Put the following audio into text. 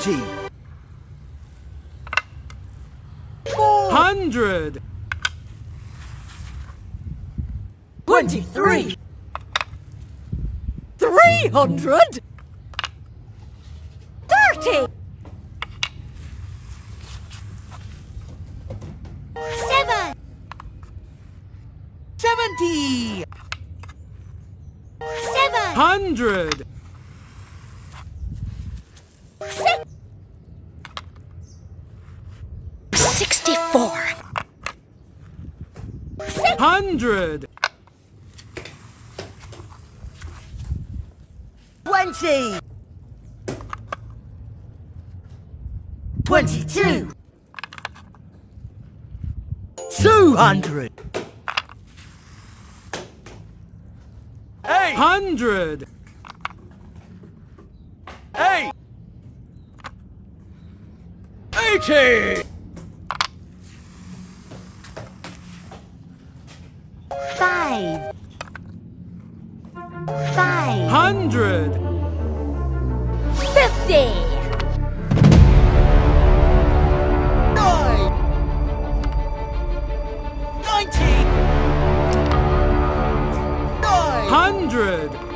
40. 100. 23. 300. 30. 7. 70. 100. 64. 100. 20. 22. 200. 100. 80. 5. 5. 100. 50. 9. 90. 9. 100.